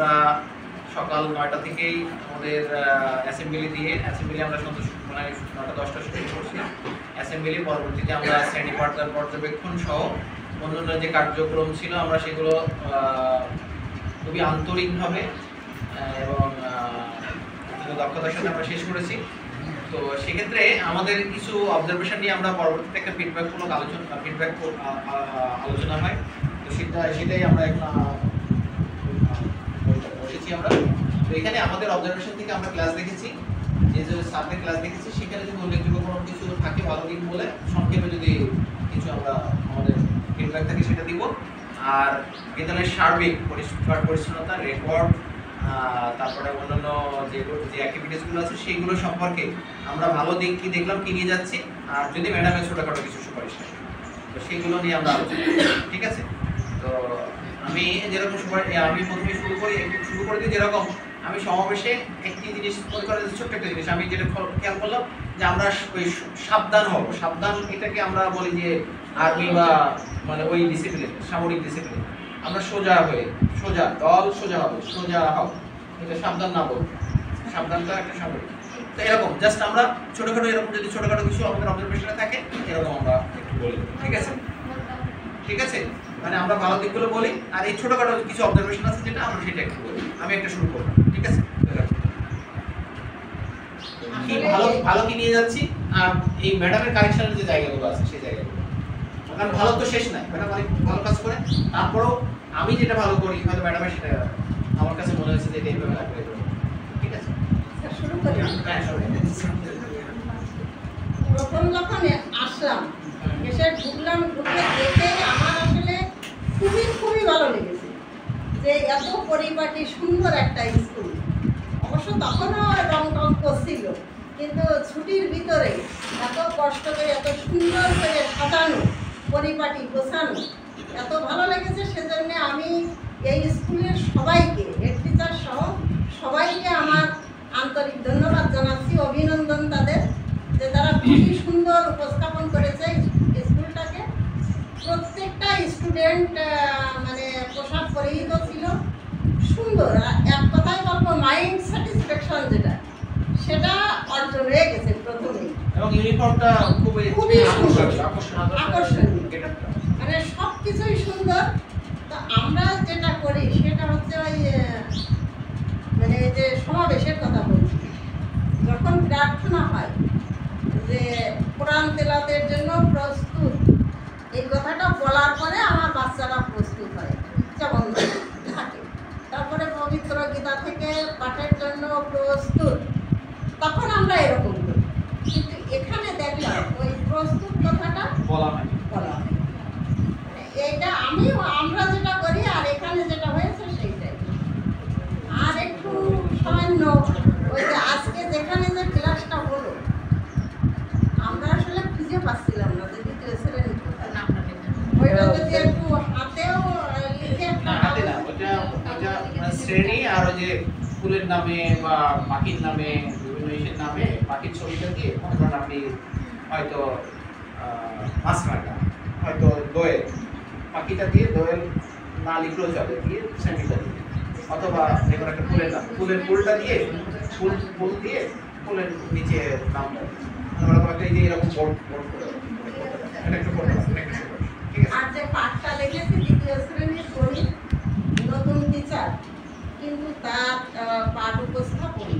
আমরা সকাল ৯টা থেকেই আমাদের অ্যাসেম্বলি আমরা সন্ধ্যা মানে ৯টা-১০টা শুরু করছি অ্যাসেম্বলি। পরবর্তীতে আমরা শ্রেণী পাঠদান পর্যবেক্ষণ সহ অন্যান্য যে কার্যক্রম ছিল আমরা সেগুলো খুবই আন্তরিকভাবে এবং দক্ষতার সাথে আমরা শেষ করেছি। তো সেক্ষেত্রে আমাদের কিছু অবজারভেশন নিয়ে আমরা পরবর্তীতে একটা ফিডব্যাকমূলক আলোচনা হয়। তো সেটাই আমরা এখন বসেছি আমরা। তো এখানে আমাদের অবজারভেশন থেকে আমরা ক্লাস দেখেছি, যে সাবজেক্ট ক্লাস দেখেছি সেখানে যদি উল্লেখযোগ্য কোনো কিছু থাকে ভালো দিক বলে সংক্ষেপে যদি কিছু আমরা আমাদের ফিডব্যাক থাকে সেটা দিব। আর বিদ্যালয়ের সার্বিক পরিচ্ছন্নতা রেকর্ড তারপরে অন্যান্য যে অ্যাক্টিভিটিসগুলো আছে সেইগুলো সম্পর্কে আমরা ভালো দিক কি দেখলাম, কি নিয়ে যাচ্ছি, আর যদি ম্যাডামের ছোটোখাটো কিছু সুপারিশ থাকে তো সেইগুলো নিয়ে আমরা আলোচনা করি। ঠিক আছে? তো আমি যেরকম আমি প্রথমে শুরু করে দিই যেরকম আমি সমাবেশে একটি জিনিস মনে করেন ছোট্ট একটা জিনিস আমি যেটা খেয়াল করলাম যে আমরা ওই সাবধান হব। সাবধান এটাকে আমরা বলি যে আর্মি বা মানে ওই ডিসিপ্লিন, সামরিক ডিসিপ্লিন। আমরা সোজা দল সোজা হবে, সোজা হও, এটা সাবধান না বলবো, সাবধানটা একটা সামরিক। তো এরকম জাস্ট আমরা ছোটখাটো এরকম যদি ছোটখাটো কিছু আমাদের অবজারভেশনে থাকে এরকম আমরা একটু বলি। ঠিক আছে? ঠিক আছে, মানে আমরা ভালো দিকগুলো বলি আর এই ছোটখাটো কিছু অবজারভেশন আছে যেটা আমরা সেটা একটু বলি। আমি একটা শুরু করব। ঠিক আছে? কি ভালো কি নিয়ে যাচ্ছি এই ম্যাডামের কারেকশনের যে জায়গাগুলো আছে সেই জায়গাগুলো, কারণ ভালো তো শেষ নাই, ম্যাডাম অনেক ভালো কাজ করে, তারপরেও আমি যেটা ভালো করি হয়তো ম্যাডামের সেটা আমার কাছে মনে হয়েছে যে এটা এইভাবে না করে। ঠিক আছে, শুরু করি। প্রথম যখন আসলাম এসে ঢুকে দেখে আমার আসলে খুবই ভালো লেগেছে যে এত পরিপাটি সুন্দর একটা স্কুল। অবশ্য তখনও রং করছিল, কিন্তু ছুটির ভিতরে এত কষ্ট করে এত সুন্দর করে সাজানো, পরিপাটি গোছানো এত ভালো লেগেছে। সেজন্য আমি এই স্কুলের সবাইকে, হেড টিচার সহ সবাইকে আমার আন্তরিক ধন্যবাদ জানাচ্ছি, অভিনন্দন তাদের, যে তারা খুবই সুন্দর উপস্থাপন করেছে স্কুলটাকে। প্রত্যেকটা স্টুডেন্ট মানে পোশাক পরিহিত ছিল সুন্দর। এক কথায় বলবো মাইন্ড স্যাটিসফ্যাকশন যেটা, সেটা অর্জন হয়ে গেছে প্রথমেই। এবং ইউনিফর্মটা খুবই আকর্ষণীয়, মানে সব কিছুই সুন্দর। তো আমরা যেটা করি সেটা হচ্ছে ওই মানে যে সমাবেশের কথা বলছি, যখন প্রার্থনা হয় যে কোরআন তেলাওয়াতের জন্য প্রস্তুত, এই কথাটা বলার পরে আমার বাচ্চারা প্রস্তুত হয়, যেমন থাকে। তারপরে পবিত্র গীতা থেকে পাঠের জন্য প্রস্তুত, তখন আমরা এরকম করি। কিন্তু এখানে দেখলাম ওই প্রস্তুত কথাটা বলা হয়। এইটা আমরা যেটা করি আর এখানে যেটা হয়েছে সেইটাই। আর একটু সামান্য ওই যে আজকে যেখানে যে ক্লাসটা হলো আমরা আসলে খুঁজে পাচ্ছিলাম না যে দ্বিতীয় শ্রেণী ওইটা যদি একটু হাতেও লিখে হাতে না, ওটা শ্রেণী আর ওই যে ফুলের নামে বা পাখির নামে বিভিন্ন ইসের নামে পাখির ছবিটা দিয়ে ধরুন আপনি হয়তো মাছরাঙা, হয়তো দোয়েল, পাখিটা দিয়ে দোয়েল না লিখলেও চলে, দিয়ে শ্রেণীটা দিয়ে, অথবা এবার একটা ফুলের নাম, ফুলটা দিয়ে ফুল দিয়ে ফুলের নিচে নামটা এই যে এরকম বোর্ড করে এটা একটু করতে পারবেন। ঠিক আছে? আর যে পাঠটা লিখেছি দ্বিতীয় শ্রেণীর গণিত, নতুন টিচার, কিন্তু তার পাঠ উপস্থাপন,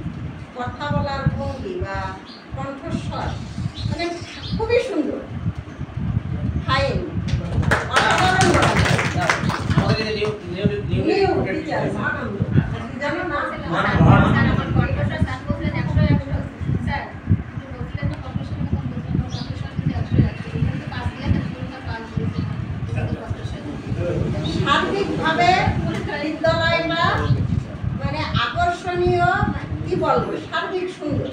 কথা বলার ভঙ্গি বা কণ্ঠস্বর মানে খুবই সুন্দর। ফাইন সার্বিকভাবে বিদ্যালয়টা মানে আকর্ষণীয়, কি বলবো, সার্বিক সুন্দর।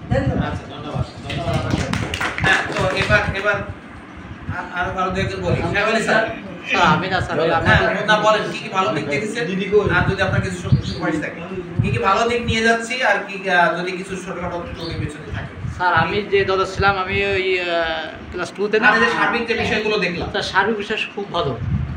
ধন্যবাদ। আচ্ছা, ধন্যবাদ। হ্যাঁ, তো এবার আরো ভালো দেখতে বলি। হ্যাঁ বলি স্যার। আমি না স্যার, না বলেন কি কি ভালো দিক দেখেছেন, আর যদি আপনার কিছু সুপারিশ থাকে কি কি ভালো দিক নিয়ে যাচ্ছি, আর কি যদি কিছু ছোটখাটো ত্রুটি পেছনে থাকে। স্যার আমি যে দলে ছিলাম আমি ওই ক্লাস 2 তে না, যে সার্বিক যে বিষয়গুলো দেখলাম স্যার সার্বিক বিষয় খুব ভালো।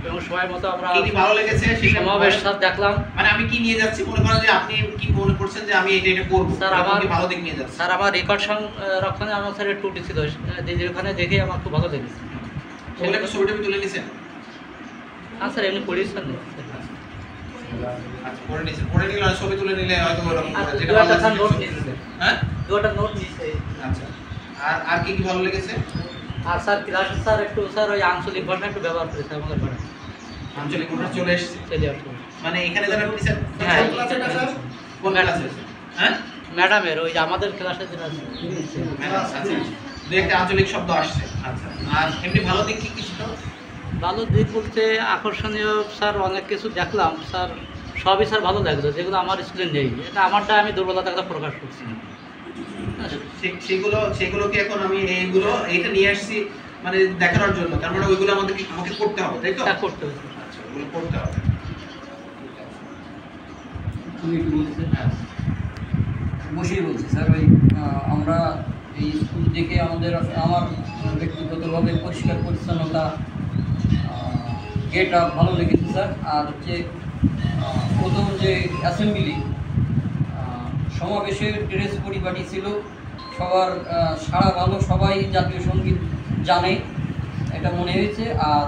এবং সবাই মতো আমরা কি কি ভালো লেগেছে সেটা সমাবেশ সাথে দেখলাম। মানে আমি কি নিয়ে যাচ্ছি মনে করেন যে আপনি কি মনে করছেন যে আমি এটা করব স্যার আমার আমার কি ভালো দিক নিয়ে যাচ্ছি স্যার আমার রেকর্ড সংরক্ষণে আমার স্যার একটু ত্রুটি ছিল, যেখানে দেখে আমার খুব ভালো লেগেছে। সেটা কি ছবিটা তুলে নিছেন? হ্যাঁ স্যার, এমনি পড়িয়েছি স্যার। আচ্ছা করে নিছেন, করে নিলে ছবি তুলে নিলে হয়তো ওরকম আর যেটা ভালো দুটো নোট লাগছে নিয়েছে। হ্যাঁ দুটো নোট নিয়েছে। আচ্ছা আর কি কি ভালো লেগেছে? আর স্যার ক্লাসে স্যার একটু স্যার ওই আঞ্চলিক ভাষা একটু ব্যবহার করেছে আমাদের পড়া। আঞ্চলিক ভাষা চলে এসেছে চলে আসছে। মানে এখানে যারা টিচার হ্যাঁ। কোন ক্লাসে? হ্যাঁ ম্যাডামের ওই যে আমাদের ক্লাসে যেটা আছে। আচ্ছা দুই একটা আঞ্চলিক শব্দ আসছে। আচ্ছা আর এমনি ভালো দিক কি কি ছিল? ভালো দিক বলতে আকর্ষণীয় স্যার অনেক কিছু দেখলাম স্যার, সবই স্যার ভালো লাগলো, যেগুলো আমার স্কুলে নেই। এটা আমারটা আমি দুর্বলতাটা প্রকাশ করছি। সেগুলো কি এখন আমি এইটা নিয়ে আসছি মানে দেখানোর জন্য, তার মানে ওইগুলো আমাকে করতে হবে, তাই তো? তা করতে হবে। আচ্ছা ওগুলো করতে হবে। হ্যাঁ, বসেই বলছি স্যার। ওই আমরা এই স্কুল থেকে আমার ব্যক্তিগতভাবে পরিষ্কার পরিচ্ছন্নতা, গেট আপ ভালো লেগেছে স্যার। আর হচ্ছে প্রথম যে অ্যাসেম্বলি সমাবেশের ড্রেস পরিপাটি ছিল, সবার সাড়া ভালো, সবাই জাতীয় সঙ্গীত জানে, এটা মনে হয়েছে। আর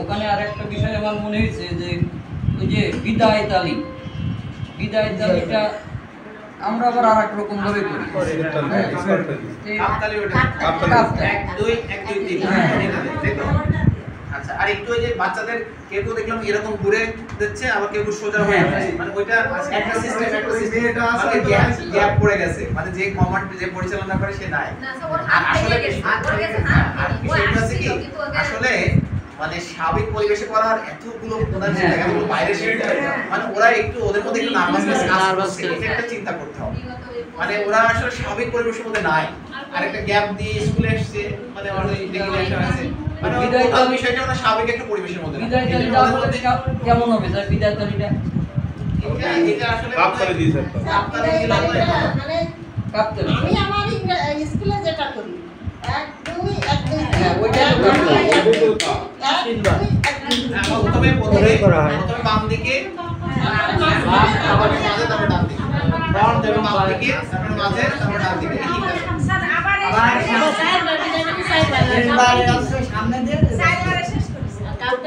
ওখানে আর একটা বিষয় আমার মনে হয়েছে যে ওই যে বিদায় তালিটা আমরা আবার আর এক রকম ভাবে করি। কাপতালি ওটা কাপতালি। 1 2 1 2 3 তাই তো? আচ্ছা আর একটু ওই যে বাচ্চাদের কেউ দেখলাম এরকম ঘুরে দিচ্ছে, আবার কেউ সোজা হয়ে যাচ্ছে, মানে ওইটা একটা সিস্টেম মানে গ্যাপ পড়ে গেছে, মানে যে কমান্ড যে পরিচালনা করে সে নাই। আর আসলে আসলে মানে স্বাভাবিক পরিবেশে করার এতগুলো প্রধান জায়গাগুলো বাইরে শিখতে মানে ওরা একটু ওদের মধ্যে একটু নার্ভাসনেস এটা একটা চিন্তা করতে হবে। মানে ওরা আসলে স্বাভাবিক পরিবেশের মধ্যে নাই, আর একটা গ্যাপ দিয়ে স্কুলে এসেছে, মানে আমাদের রেগুলেশন আছে, মানে বিদায় ওই বিষয়টা ওরা স্বাভাবিক একটা পরিবেশের মধ্যে নাই। বিদায় তালিটা আসলে কেমন হবে স্যার? বিদায় তালিটা এটা আসলে কাপতালি দিয়েছে কাপতালি দিলে হয় না। মানে কাপতালি। আমি আমার স্কুলে যেটা করি 1 2 1 2 হ্যাঁ, ওইটাই তো কাপতালি। প্রথমে বাম দিকে, আবার মাঝে, তারপর ডান দিকে, বাম দিকে, তারপর মাঝে, তারপর ডান দিকে।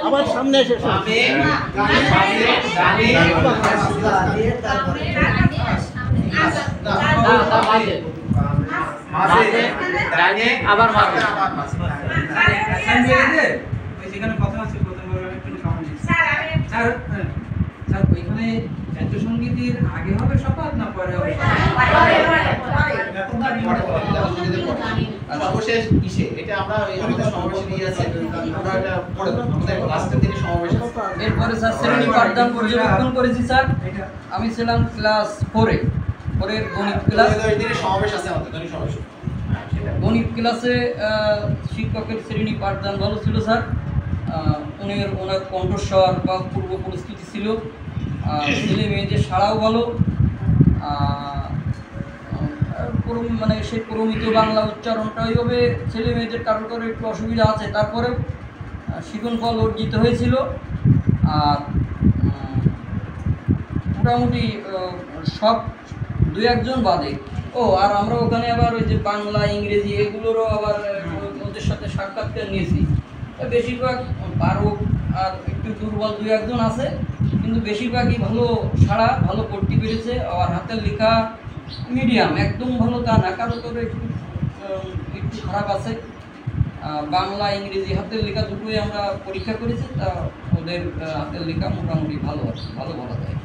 আবার সামনে এসে বামে, ডানে, মাঝে, ডানে, আবার মাঝে। আবার মাঝে। যেখানে কথা আছে প্রথমবার একটু সামনে স্যার স্যার ওইখানে জাতীয় সঙ্গীতের আগে হবে শপথ না পরে হবে? সর্বশেষ কিসে এটা আমরা আমাদের সমাবেশে নিয়ে আছে, আমরা এটা পড়ে দেব, আমাদের লাস্টের দিনে সমাবেশ আছে। এরপরে স্যার শ্রেণী পাঠদান পর্যবেক্ষণ করেছি স্যার। আমি ছিলাম ক্লাস 4-এ, পরের গণিত ক্লাস। এই দিনে সমাবেশ আছে আমাদের গণিত সমাবেশ। গণিত ক্লাসে শিক্ষকের শ্রেণী পাঠদান ভালো ছিল স্যার। ওনার কণ্ঠস্বর বা পূর্ব পরিস্থিতি ছিল, ছেলে মেয়েদের সাড়াও ভালো, মানে সেই প্রমিত বাংলা উচ্চারণটা ওইভাবে ছেলে মেয়েদের কারোর কারো একটু অসুবিধা আছে, তারপরেও শিখন ফল অর্জিত হয়েছিল। আর মোটামুটি সব 2-1 বাদে। আর আমরা ওখানে আবার ওই যে বাংলা ইংরেজি এগুলোরও আবার ওদের সাথে সাক্ষাৎকার নিয়েছি। বেশিরভাগ পারক আর একটু দুর্বল 2-1 আছে, কিন্তু বেশিরভাগই ভালো সাড়া, ভালো পড়তে পেরেছে। আর হাতের লেখা মিডিয়াম, একদম ভালো তা না, কারো কারো একটু খারাপ আছে। বাংলা ইংরেজি হাতের লেখা দুটোই আমরা পরীক্ষা করেছি, তা ওদের হাতের লেখা মোটামুটি ভালো আছে, ভালো বলা যায়।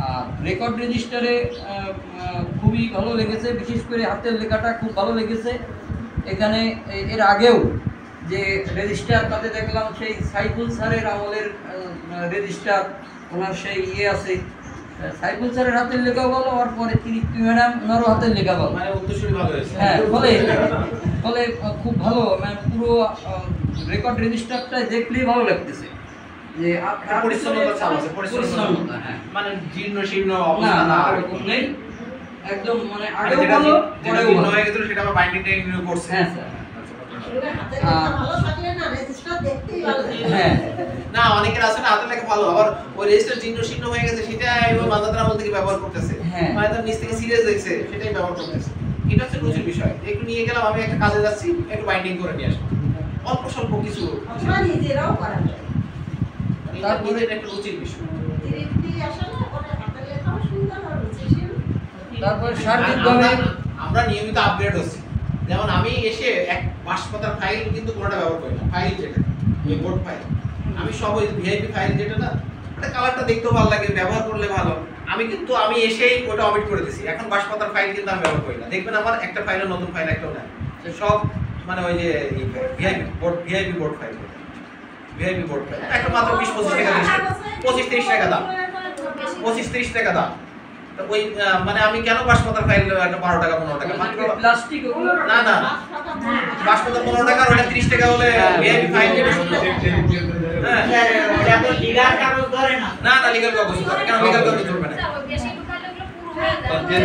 আর রেকর্ড রেজিস্টারে খুবই ভালো লেগেছে, বিশেষ করে হাতের লেখাটা খুব ভালো লেগেছে। এখানে এর আগেও যে রেজিস্টার, তাতে দেখলাম সেই সাইফুল স্যারের আমলের রেজিস্টার, ওনার সেই আছে, সাইফুল স্যারের হাতের লেখা ভালো, আর পরে তৃপ্তি ম্যাডাম ওনারও হাতের লেখা ভালো, মানে উত্তরসূরি ভালো হয়েছে। হ্যাঁ, ফলে খুব ভালো, মানে পুরো রেকর্ড রেজিস্টারটা দেখলেই ভালো লাগতেছে যে পরিচ্ছন্নতা চাপ আছে, পরিচ্ছন্নতা, হ্যাঁ, মানে জীর্ণ শীর্ণ না অবস্থা না না এরকম নেই, একদম মানে আর আগেও যেটা ভালো, যেটা পরেও জীর্ণ ভালো। হয়ে গেছিল সেটা আবার বাইন্ডিং টেকনিক করছে। হ্যাঁ স্যার। হাতের লেখা ভালো থাকলে না রেজিস্টার রেজিস্টারটা দেখতেই ভালো লাগে। হ্যাঁ না অনেকের আছে না হাতের লেখা ভালো, আবার ওই রেজিস্টার চিহ্ন হয়ে গেছে সেটা এবং মালদার আমল থেকে ব্যবহার করতেছে, হ্যাঁ। মানে তার নিচ থেকে সিরিয়াস দেখছে সেটাই ব্যবহার করতেছে। এটা হচ্ছে রুচির বিষয়। একটু নিয়ে গেলাম, আমি একটা কাজে যাচ্ছি, একটু বাইন্ডিং করে নিয়ে আসবো, অল্প স্বল্প কিছু, আমরা নিজেরাও করা যায়। মানে এটা তারপরে- নিজের একটা রুচির বিষয়। তৃপ্তি আসলে ওটা হাতের লেখাও সুন্দর আর রুচিশীল। তারপর আর সার্বিকভাবে আমরা নিয়মিত আপগ্রেড হচ্ছি। যেমন আমি এসে এক বাঁশপাতার ফাইল কিন্তু কোনোটা ব্যবহার করি না, ফাইল যেটা ওই বোর্ড ফাইল, আমি সব ওই ভিআইপি ফাইল যেটা না, ওটা কালারটা দেখতেও ভালো লাগে, ব্যবহার করলে ভালো, আমি এসেই ওটা অমিট করে দিছি। এখন বাঁশপাতার ফাইল কিন্তু আমি ব্যবহার করি না, দেখবেন আমার একটা ফাইলের নতুন ফাইল একটাও নাই, সব মানে ওই যে VIP board file, VIP board file একটা মাত্র 20-25 টাকা, 25-30 টাকা দাম, 25-30 টাকা দাম। তো ওই মানে আমি কেন বাঁশপাতার ফাইল একটা 12 টাকা 15 টাকা মাত্র, প্লাস্টিক ওগুলো না না বাঁশপাতার 15 টাকা আর ওটা 30 টাকা হলে ভিআইপি ফাইল যেটা শুনলো, হ্যাঁ না না লিগ্যাল কাগজ ধরে, কেন লিগ্যাল কাগজ ধরবে না?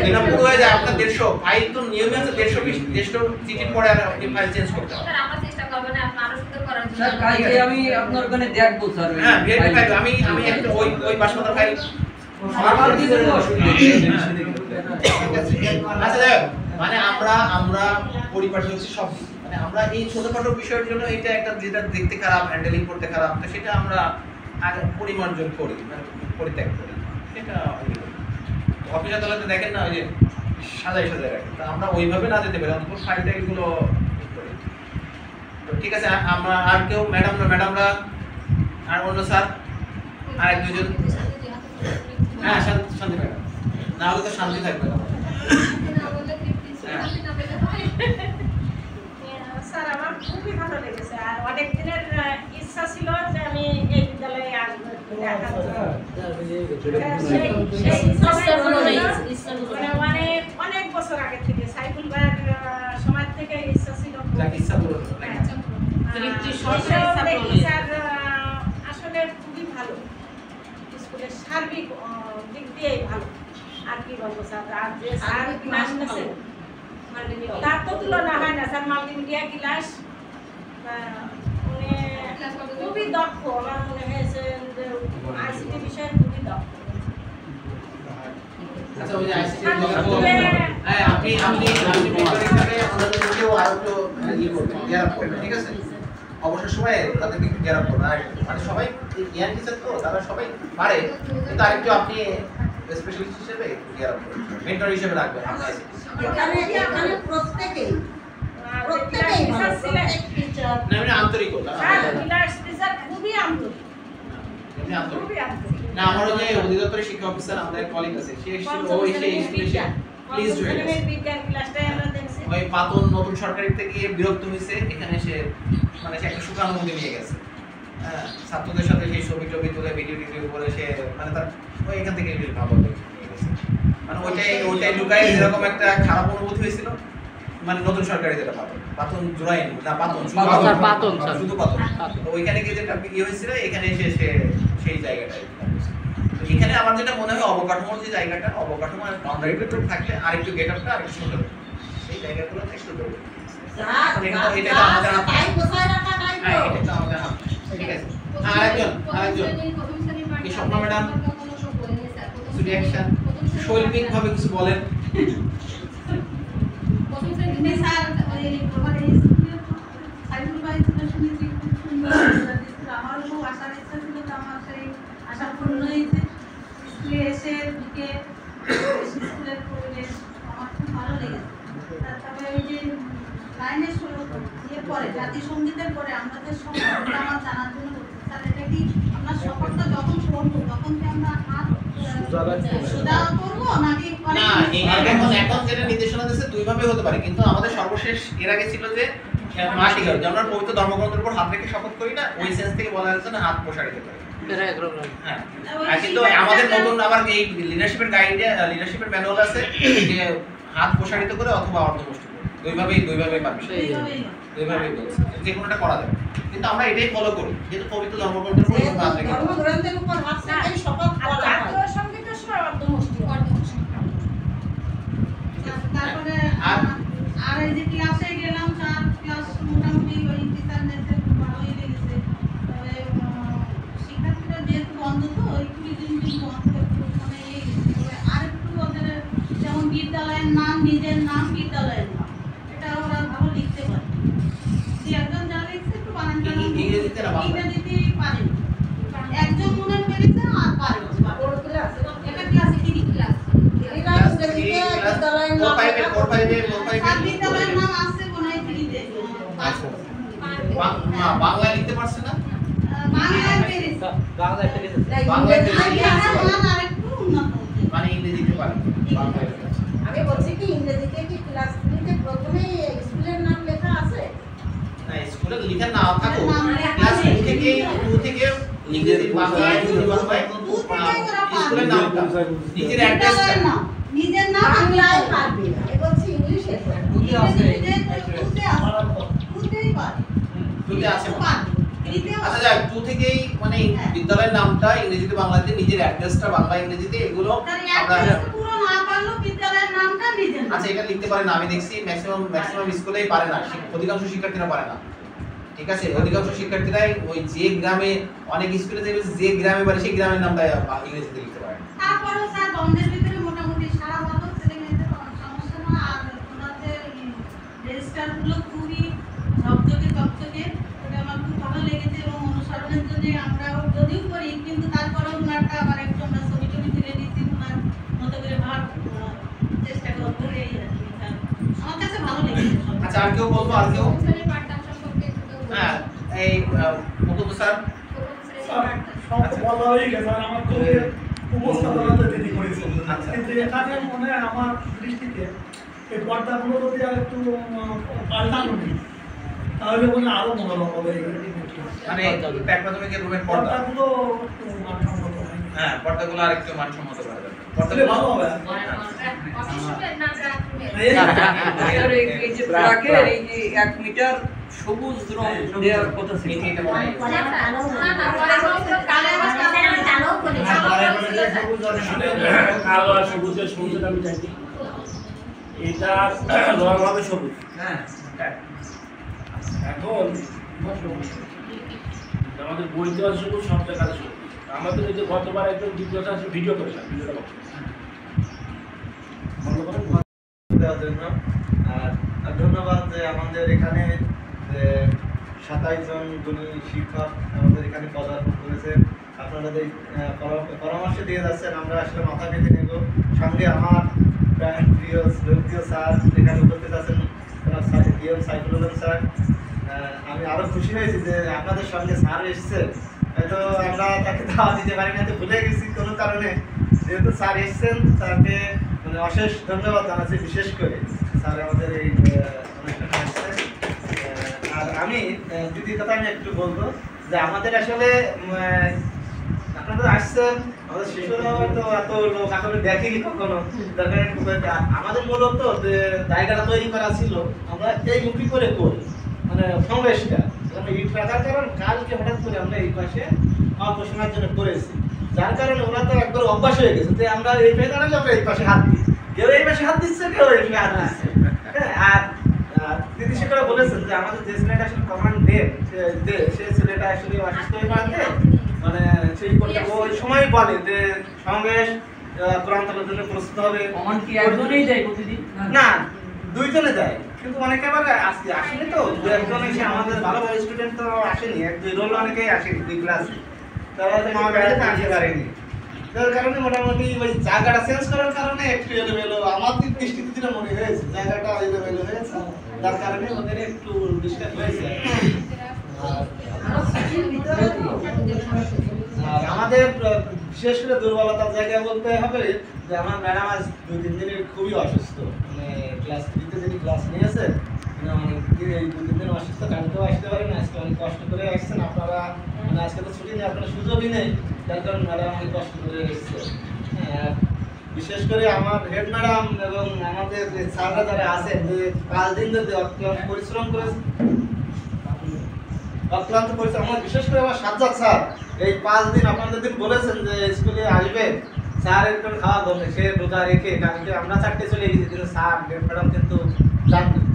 যেটা পুরো হয়ে যায় আপনার 150 ফাইল তো নিয়মে আছে 150 চিঠির পরে আর আপনি ফাইল চেঞ্জ করতে হবে। স্যার কালকে আমি আপনার ওখানে দেখবো স্যার হ্যাঁ ভিআইপি ফাইল আমি একটা ওই বাঁশপাতার ফাইল আমার দিয়ে দেবো, অসুবিধা নেই। আচ্ছা দেখ, মানে আমরা পরিপাটি হচ্ছে সব দিক। মানে আমরা এই ছোটখাটো বিষয়ের জন্য এটা একটা যেটা দেখতে খারাপ, হ্যান্ডেলিং করতে খারাপ, তো সেটা আমরা আগে পরিমার্জন করি, মানে পরিত্যাগ করি। সেটা অফিস আদালতে দেখেন না ওই যে সাজাই রাখে, তো আমরা ওইভাবে না যেতে পারি, অন্তত ফাইলটা এগুলো করি। তো ঠিক আছে, আমরা আর কেউ ম্যাডামরা আর অন্য স্যার আর এক দুজন, হ্যাঁ শান্তি ম্যাডাম, না হলে তো শান্তি থাকবে না। স্যার আমার খুবই ভালো লেগেছে, আর অনেক দিনের ইচ্ছা ছিল যে আমি এই বিদ্যালয়ে আসবো একটু দেখার জন্য। সেই ইচ্ছাটাই পূরণ হয়েছে। মানে অনেক বছর আগে থেকে সাইফুল ভাইয়ের সময় থেকে ইচ্ছা ছিল। যাক ইচ্ছা পূরণ হলো, নাকি? এসব দেখি স্যার আসলে খুবই ভালো, স্কুলের সার্বিক দিক দিয়েই ভালো। আর কি বলবো স্যার, আর যে স্যার ক্লাস নিয়েছে তার তো তুলনা হয় না স্যার। মাল্টিমিডিয়া ক্লাস উনি খুবই দক্ষ, আমার মনে হয়েছে যে আইসিটি বিষয়ে খুবই দক্ষ। আচ্ছা ওই যে আইসিটি হ্যাঁ আপনি মেন্টর হিসেবে আমাদের মধ্যেও আরো একটু ইয়ে করবেন, গেয়ার করবেন, ঠিক আছে? অবসর সময়ে তাদেরকে একটু গেয়ার করবেন। আর মানে সবাই জ্ঞান টিচার তো তারা সবাই পারে, কিন্তু আরেকটু আপনি স্পেশালিস্ট হিসেবে গেয়ার করবেন, মেন্টর হিসেবে রাখবেন আপনি। এখানে প্রত্যেকেই ভালো, প্রত্যেক টিচার না মানে আন্তরিকতা স্যার ক্লাস টিচার খুবই আন্তরিক, এমনি আন্তরিক খুবই আন্তরিক। না। আমারও যে অধিদপ্তরের শিক্ষা অফিসার আমাদের কলিগ আছে, সে এসেছিল, ও এসে স্কুলে এসে প্লিজ হয়ে গেছে। বিজ্ঞান ক্লাসটাই আমরা দেখছি। ওই পাতন নতুন সরকারিতে গিয়ে বিরক্ত হয়েছে, এখানে সে মানে সে একটা সুখানুভূতি নিয়ে গেছে। হ্যাঁ ছাত্রদের সাথে সেই ছবি টবি তুলে ভিডিও করে সে মানে তার ওই এখান থেকে বেশ ভালো নিয়ে গেছে। মানে ওইটাই লুকায় যেরকম একটা খারাপ অনুভূতি হয়েছিল, মানে নতুন সরকারি যেটা পাতন জোড়াই না পাতন শুধু পাতন, তো ওইখানে গিয়ে যেটা ইয়ে হয়েছিল, এখানে এসে সে সেই জায়গাটায় তো এখানে আমার যেটা মনে হয় অবকাঠামোর যে জায়গাটা, অবকাঠামো আর বাউন্ডারি থাকলে আরেকটু গেট আপটা আরেকটু সুন্দর, সেই জায়গাগুলোতে একটু দেবো। এটা তো আমাদের হাতে, তাই কোথায় রাখা নাই তো। হ্যাঁ এটা তো আমাদের হাতে, ঠিক আছে। আরেকজন এই স্বপ্ন ম্যাডাম কিছু রিঅ্যাকশন শৈল্পিক ভাবে কিছু বলেন। আমারও খুব আসার ইচ্ছা ছিল, তো আমার সেই আশা পূর্ণ হয়েছে। স্কুলে এসে ঢুকে স্কুলের পরিবেশ আমার খুব ভালো লেগেছে। তারপরে ওই যে লাইনের ইয়ে পরে জাতীয় সঙ্গীতের পরে আমাদের শপথটা আমার জানার জন্য বলছি, স্যার এটা কি আমরা শপথটা যখন করবো তখন কি আমরা হাত সোজা করবো নাকি না এখন যেটা নির্দেশনা দিচ্ছে দুই ভাবে হতে পারে, কিন্তু আমাদের সর্বশেষ এর আগে ছিল যে মাটি গাড়ি, আমরা পবিত্র ধর্মগ্রন্থের উপর হাত রেখে শপথ করি না, ওই সেন্স থেকে বলা হয়েছে না হাত প্রসারিত করে। হ্যাঁ আর কিন্তু আমাদের নতুন আবার এই লিডারশিপের গাইডে লিডারশিপের ম্যানুয়াল আছে যে হাত প্রসারিত করে অথবা অর্ধমুষ্টি করে, দুইভাবেই পারমিশন, দুইভাবেই বলছে যে কোনোটা করা যাবে, কিন্তু আমরা এটাই ফলো করি যেহেতু পবিত্র ধর্মগ্রন্থের উপর হাত রেখে। ধর্মগ্রন্থের উপর হাত রেখে শপথ আর করা হয়। জাতীয় সঙ্গীতের সময় অর্ধমুষ্টি। তারপরে আর এই যে ক্লাসে গেলাম, স্যার ক্লাস মোটামুটি ওই টিচার নেছে খুব ভালোই লেগেছে। বিদ্যালয়ের নাম, নিজের নাম, বিদ্যালয়ের নাম, এটা ওরা ভালো লিখতে পারে। যে একজন যা লিখছে একটু বানানটা ইংরেজিতে না বাংলা? ইংরেজিতেই পারে। একজন মনে পেরেছে আর পারে না। কোন ক্লাস? এটা ক্লাস 3 ক্লাস। এটা ইংরেজিতে বিদ্যালয়ের নাম লেখা আর বিদ্যালয়ের নাম আছে মনে হয় 3 তে। বাংলায় লিখতে পারছে না? বাংলায় পেরেছে। বাংলা একটা লিখেছে। বাংলায় আর পেরেছে। বিদ্যালয়ের মান আরেকটু উন্নত হচ্ছে। মানে ইংরেজিতে পারে, বাংলায় লিখেছে। আমি বলছি কি ইংরেজিতে কি ক্লাস 3 তে প্রথমেই স্কুলের নাম লেখা আছে? না, স্কুলে লেখা নাও থাকো, নাম লেখা ক্লাস আছে। 2 থেকে ইংরেজি বাংলায় স্কুলের নামটা, নিজের অ্যাড্রেসটা। বিদ্যালয়ের নাম, নিজের নাম বাংলায় পারবি না। আমি বলছি ইংলিশে পারবি। দুটি আছে। দুটেই পারে। দুটো আছে। পারে। তৃতীয় আচ্ছা যাক, 2 থেকেই মানে বিদ্যালয়ের নামটা ইংরেজিতে বাংলাতে, নিজের অ্যাড্রেসটা বাংলা ইংরেজিতে, এগুলো তার আমরা অ্যাড্রেস পুরো না পারলেও বিদ্যালয়ের নামটা নিজের নাম। আচ্ছা এটা লিখতে পারে না, আমি দেখছি ম্যাক্সিমাম স্কুলেই পারে না, অধিকাংশ শিক্ষার্থীরা পারে না। ঠিক আছে, অধিকাংশ শিক্ষার্থীরাই ওই যে গ্রামে, অনেক স্কুলে যে গ্রামে পারে সেই গ্রামের নামটা ইংরেজিতে লিখতে পারে। তারপরেও স্যার বন্ধের ভিতরে মোটামুটি সারা বছর ছেলে মেয়েদের সমস্যা না। আর ওনার যে রেজিস্টারগুলো খুবই চকচকে, ওটা আমার খুব ভালো লেগেছে এবং অনুসরণের জন্য আমরাও যদিও করি কিন্তু তারপরেও ওনারটা আবার একটু আমরা ছবি টবি তুলে নিচ্ছি, ওনার মতো করে ভাব চেষ্টা করবো এই আর কি। স্যার, আমার কাছে ভালো লেগেছে সব। আচ্ছা আর কেউ বলবো, আর কেউ? হ্যাঁ, এই মুকুন্দ স্যার। সব বলা হয়ে গেছে, আর আমার তো উপস্থাপনাতে দিদি করেছিল। কিন্তু এখানে মনে হয় আমার দৃষ্টিতে এই পর্দাগুলো যদি আর একটু পাল্টানো নেই তাহলে মনে আরো মনোরম হবে। মানে প্রাথমিকের রুমের পর্দা, পর্দাগুলো একটু মানসম্মত হয়। হ্যাঁ পর্দাগুলো আর একটু মানসম্মত করা যাবে। তাহলে ভালো হবে। এই যে ব্রাকের এই যে 1 মিটার সবুজ রং দেওয়ার কথা ছিল। এটা মনে হয়। কালো আর সবুজের সবুজের আমি চাইছি, এটা রং হবে সবুজ। হ্যাঁ এখন আমাদের বইতে আছে সবুজ, সব জায়গায় সবুজ। আমাদের এই যে গতবার একজন ভিডিওটা ভিডিও করেছিলাম, ভিডিওটা দেওয়ার জন্য। আর ধন্যবাদ যে আমাদের এখানে 27 জন গুণী শিক্ষক আমাদের এখানে পদার্পণ করেছে। আপনারা যে পরামর্শ দিয়ে যাচ্ছেন আমরা আসলে মাথা পেতে নেব। সঙ্গে আমার প্রিয় স্যার এখানে উপস্থিত আছেন, সাইফুল আলম স্যার। আমি আরও খুশি হয়েছি যে আপনাদের সঙ্গে স্যার এসছে। হয়তো আমরা তাকে দাওয়া দিতে পারি না, তো ভুলে গেছি কোনো কারণে। যেহেতু স্যার এসছেন তাকে মানে অশেষ ধন্যবাদ জানাচ্ছি, বিশেষ করে স্যার আমাদের এই অনুষ্ঠানে আসছেন। আর আমি দ্বিতীয় কথা আমি একটু বলবো যে আমাদের আসলে আপনারা আসছেন, আমাদের শিশুরা হয়তো এত লোক আসলে দেখেনি কখনো। আমাদের মূলত যে জায়গাটা তৈরি করা ছিল আমরা এই মুখী করে করি, মানে সমাবেশটা ইট রাখার কারণ কালকে হঠাৎ করে আমরা এই পাশে অপসারণের জন্য করেছি, যার কারণে ওরা তো একবার অভ্যাস হয়ে গেছে যে আমরা এই পাশে দাঁড়ালে আমরা এই পাশে হাত দিই, কেউ এই পাশে হাত দিচ্ছে, কেউ এই পাশে হাত দিচ্ছে। হ্যাঁ, আর দিদি শিক্ষকরা বলেছেন যে আমাদের যে ছেলেটা আসলে কমান্ড দেয় সে ছেলেটা আসলে অসুস্থ হয়ে পড়াতে মানে সেই করতে ওই সময় বলে যে সমাবেশ কোরআন তালার জন্য প্রস্তুত হবে। কমান্ড কি একজনেই দেয় প্রতিদিন? না, দুইজনে দেয়, কিন্তু অনেকে আবার আসেনি তো, দু একজন এসে আমাদের ভালো ভালো স্টুডেন্ট তো আসেনি, 1-2 রোল অনেকেই আসেনি 2 ক্লাসে, তারা হয়তো মা বাড়িতে আসতে পারেনি। যার কারণে মোটামুটি ওই জায়গাটা চেঞ্জ করার কারণে একটু এলোমেলো আমাদের দৃষ্টিতে যেটা মনে হয়েছে, জায়গাটা এলোমেলো হয়েছে, যার কারণে ওদের একটু ডিস্টার্ব হয়েছে। আর আমাদের বিশেষ করে দুর্বলতার জায়গা বলতে হবে যে আমার ম্যাডাম আজ 2-3 দিনের খুবই অসুস্থ, মানে ক্লাস 3-তে যিনি ক্লাস নিয়েছে এই 2-3 দিন অসুস্থ, কালকেও আসতে পারেন, আজকে অনেক কষ্ট করে আসছেন আপনারা, মানে আজকে তো ছুটি নেই, আপনার সুযোগই নেই, যার কারণে ম্যাডাম অনেক কষ্ট করে এসছে। হ্যাঁ, বিশেষ করে আমার হেড ম্যাডাম এবং আমাদের যে স্যাররা যারা আছেন যে 5 দিন ধরে অক্লান্ত পরিশ্রম করেছে, আমার বিশেষ করে আমার সাজ্জাদ স্যার এই 5 দিন আপনারা যেদিন বলেছেন যে স্কুলে আসবে স্যার একটু খাওয়া বলবে, সে রোজা রেখে কালকে আমরা 4টে চলে গেছি, কিন্তু স্যার ম্যাডাম কিন্তু জানতেন।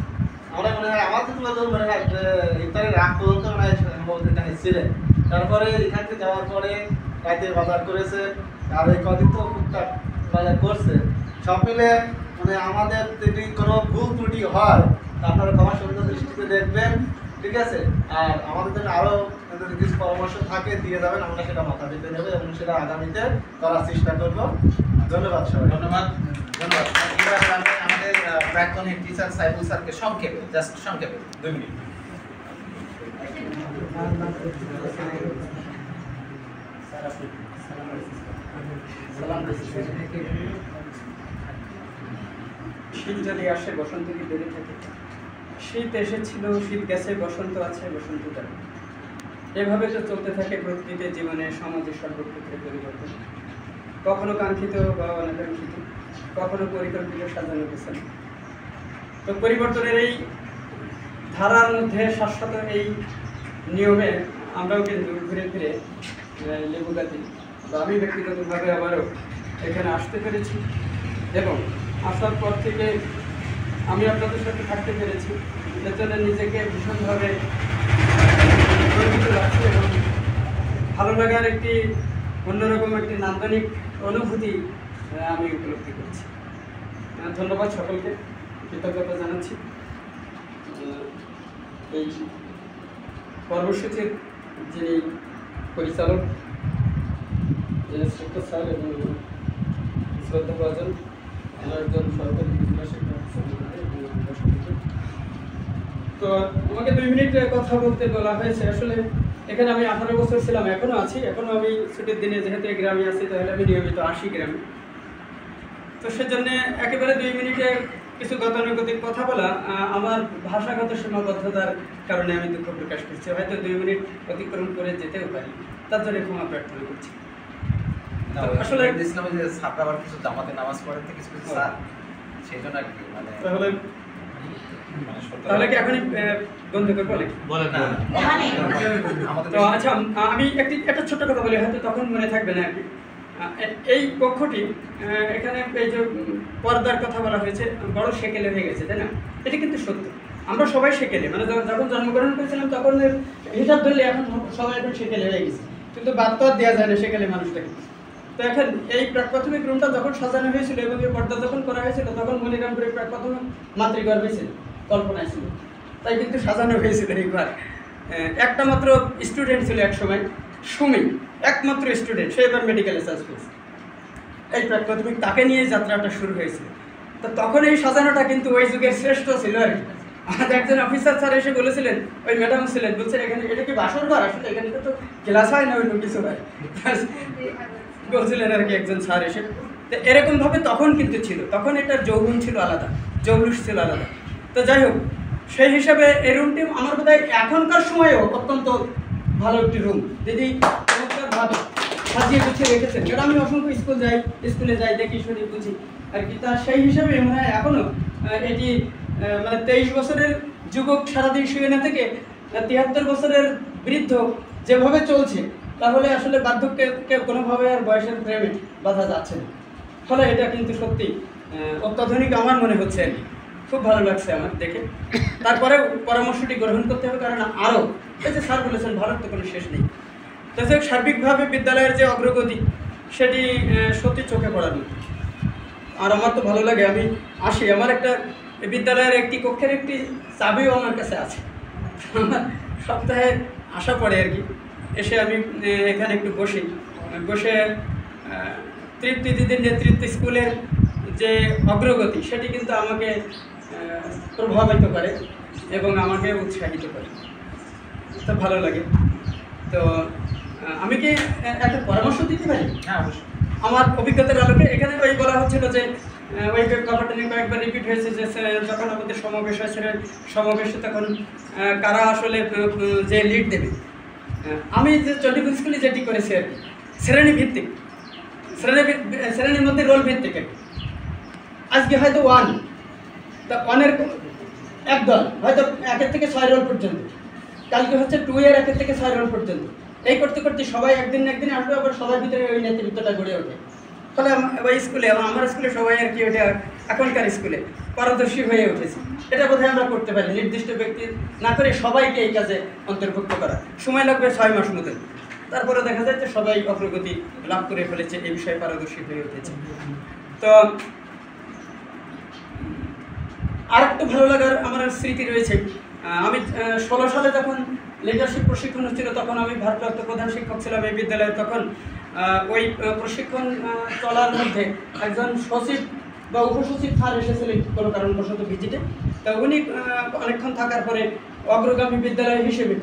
আমরা মনে হয় আমার কিন্তু মনে হয় ইফতারের আগ পর্যন্ত মনে হয় এখানে ছিলেন। তারপরে এখান থেকে যাওয়ার পরে রাতে বাজার করেছে, আর এই কদিন তো টুকটাক বাজার করছে, সব মিলে মানে আমাদের যদি কোনো ভুল ত্রুটি হয় তা আপনারা ক্ষমা সুন্দর দৃষ্টিতে দেখবেন, ঠিক আছে? আর আমাদের জন্য আরও যদি কিছু পরামর্শ থাকে দিয়ে যাবেন, আমরা সেটা মাথা দিতে নেব এবং সেটা আগামীতে করার চেষ্টা করব। ধন্যবাদ সবাই। ধন্যবাদ। এবার আমি আমাদের প্রাক্তন হেড টিচার সাইফুল স্যারকে সংক্ষেপে, জাস্ট সংক্ষেপে 2 মিনিট। শীত যদি আসে বসন্ত কি বেড়ে থাকে, শীত এসেছিল, শীত গেছে, বসন্ত আছে, বসন্ত যাবে। এভাবে তো চলতে থাকে প্রকৃতির জীবনে, সমাজের সর্বক্ষেত্রে পরিবর্তন, কখনো কাঙ্ক্ষিত বা অনাকাঙ্ক্ষিত, কখনো পরিকল্পিত সাজানো গোছানো। তো পরিবর্তনের এই ধারার মধ্যে শাশ্বত এই নিয়মে আমরাও কিন্তু ঘুরে ফিরে লেবুগাতি বা আমি ব্যক্তিগতভাবে আবারও এখানে আসতে পেরেছি এবং আসার পর থেকে আমি আপনাদের সাথে থাকতে পেরেছি। এর জন্য নিজেকে ভীষণভাবে গর্বিত লাগছে এবং ভালো লাগার একটি অন্যরকম একটি নান্দনিক অনুভূতি আমি উপলব্ধি করছি। ধন্যবাদ সকলকে, কৃতজ্ঞতা জানাচ্ছি। এই কর্মসূচির যিনি পরিচালক শ্রেষ্ঠ স্যার এবং শ্রদ্ধাভাজন একজন সরকারি বিশ্বাসের তো আমাকে 2 মিনিট কথা বলতে বলা হয়েছে। আসলে এখানে আমি 18 বছর ছিলাম, এখনও আছি, এখনও আমি ছুটির দিনে যেহেতু গ্রামে আছি তাহলে আমি নিয়মিত আসি গ্রামে। তো সেজন্য একেবারে 2 মিনিটে কিছু গতানুগতিক কথা বলা আমার ভাষাগত সীমাবদ্ধতার কারণে আমি দুঃখ প্রকাশ করছি। হয়তো 2 মিনিট অতিক্রম করে যেতেও পারি, তার জন্য ক্ষমা প্রার্থনা করছি। আসলে ইসলামে যে ছাত্র আবার কিছু জামাতে নামাজ পড়ে তো কিছু কিছু স্যার সেই জন্য আর কি মানে তাহলে কি এখনই বন্ধ করে বলে না তো আচ্ছা আমি একটা ছোট্ট কথা বলি, হয়তো তখন মনে থাকবে না আর কি। এই কক্ষটি এখানে এই যে পর্দার কথা বলা হয়েছে বড় সেকেলে হয়ে গেছে, তাই না? এটা কিন্তু সত্য, আমরা সবাই সেকেলে, মানে যখন জন্মগ্রহণ করেছিলাম তখন হিসাব ধরলে এখন সবাই এখন সেকেলে হয়ে গেছে, কিন্তু বাদ তো আর দেওয়া যায় না সেকেলে মানুষটাকে। তো এখন এই প্রাক প্রাথমিক রুমটা যখন সাজানো হয়েছিল এবং এই পর্দা যখন করা হয়েছিল তখন মনিরামপুরের প্রাক প্রাথমিক মাতৃঘর হয়েছিল, কল্পনায় ছিল, তাই কিন্তু সাজানো হয়েছিল এই ঘর। একটা মাত্র স্টুডেন্ট ছিল এক সময়, সুমি, একমাত্র স্টুডেন্ট, সে এবার মেডিকেলে চান্স পেয়েছে। এই প্রাক প্রাথমিক তাকে নিয়ে যাত্রাটা শুরু হয়েছিল। তো তখন এই সাজানোটা কিন্তু ওই যুগের শ্রেষ্ঠ ছিল আর কি। আমাদের একজন অফিসার স্যার এসে বলেছিলেন, ওই ম্যাডাম ছিলেন, বলছেন এখানে এটা কি বাসর ঘর? আসলে এখানে তো ক্লাস হয় না, অন্য কিছু হয় বলছিলেন আর কি একজন স্যার এসে। তো এরকমভাবে তখন কিন্তু ছিল, তখন এটার যৌবন ছিল আলাদা, জৌলুস ছিল আলাদা। তো যাই হোক, সেই হিসাবে এই রুমটি আমার বোধ হয় এখনকার সময়েও অত্যন্ত ভালো একটি রুম। দিদি চমৎকারভাবে সাজিয়ে গুছিয়ে রেখেছেন, কারণ আমি অসংখ্য স্কুলে যাই দেখি শুনি বুঝি আর কি। তার সেই হিসাবে মনে হয় এখনও এটি মানে 23 বছরের যুবক সারাদিন শুয়ে না থেকে 73 বছরের বৃদ্ধ যেভাবে চলছে, তাহলে আসলে বার্ধক্যকে কোনোভাবে আর বয়সের প্রেমে বাধা যাচ্ছে না। ফলে এটা কিন্তু সত্যি অত্যাধুনিক আমার মনে হচ্ছে আর কি। খুব ভালো লাগছে আমার দেখে। তারপরে পরামর্শটি গ্রহণ করতে হবে, কারণ আরও এই যে স্যার বলেছেন ভারত তো কোনো শেষ নেই। তাছাড়া সার্বিকভাবে বিদ্যালয়ের যে অগ্রগতি সেটি সত্যি চোখে পড়ার মতো। আর আমার তো ভালো লাগে, আমি আসি, আমার একটা বিদ্যালয়ের একটি কক্ষের একটি চাবিও আমার কাছে আছে। আমার সপ্তাহে আসা পড়ে আর কি, এসে আমি এখানে একটু বসে তৃপ্তি দিদির নেতৃত্বে স্কুলের যে অগ্রগতি সেটি কিন্তু আমাকে প্রভাবিত করে এবং আমাকে উৎসাহিত করে, তো ভালো লাগে। তো আমি কি একটা পরামর্শ দিতে পারি? হ্যাঁ অবশ্যই। আমার অভিজ্ঞতার আলোকে এখানে ওই বলা হচ্ছিল যে ওই ব্যাপারটা নিয়ে কয়েকবার রিপিট হয়েছে যে যখন আমাদের সমাবেশ হয়েছিল সমাবেশে তখন কারা আসলে যে লিড দেবে। আমি যে চণ্ডীগঞ্জ স্কুলে যেটি করেছি আর কি, শ্রেণীভিত্তিক, শ্রেণীর মধ্যে রোল ভিত্তিক। আজকে হয়তো 1, তা 1-এর এক দল হয়তো 1 থেকে 6 রোল পর্যন্ত, কালকে হচ্ছে 2-এর 1 থেকে 6 রোল পর্যন্ত। এই করতে করতে সবাই একদিন আসবে, আবার সবার ভিতরে ওই নেতৃত্বটা গড়ে ওঠে। ফলে ওই স্কুলে আমার স্কুলে সবাই আর কি ওটা এখনকার স্কুলে পারদর্শী হয়ে উঠেছে। এটা বোধহয় আমরা করতে পারি, নির্দিষ্ট ব্যক্তি না করে সবাইকে এই কাজে অন্তর্ভুক্ত করা। সময় লাগবে 6 মাস মতো, তারপরে দেখা যায় যে সবাই অগ্রগতি লাভ করে ফেলেছে, এই বিষয়ে পারদর্শী হয়ে উঠেছে। তো আর একটু ভালো লাগার আমার স্মৃতি রয়েছে। আমি 16 সালে যখন লিডারশিপ প্রশিক্ষণ হচ্ছিল তখন আমি ভারপ্রাপ্ত প্রধান শিক্ষক ছিলাম এই বিদ্যালয়ে। তখন ওই প্রশিক্ষণ চলার মধ্যে একজন সচিব বা উপসচিব স্যার এসেছিলেন কোনো কারণবশত ভিজিটে। তো উনি অনেকক্ষণ থাকার পরে অগ্রগামী বিদ্যালয় হিসেবে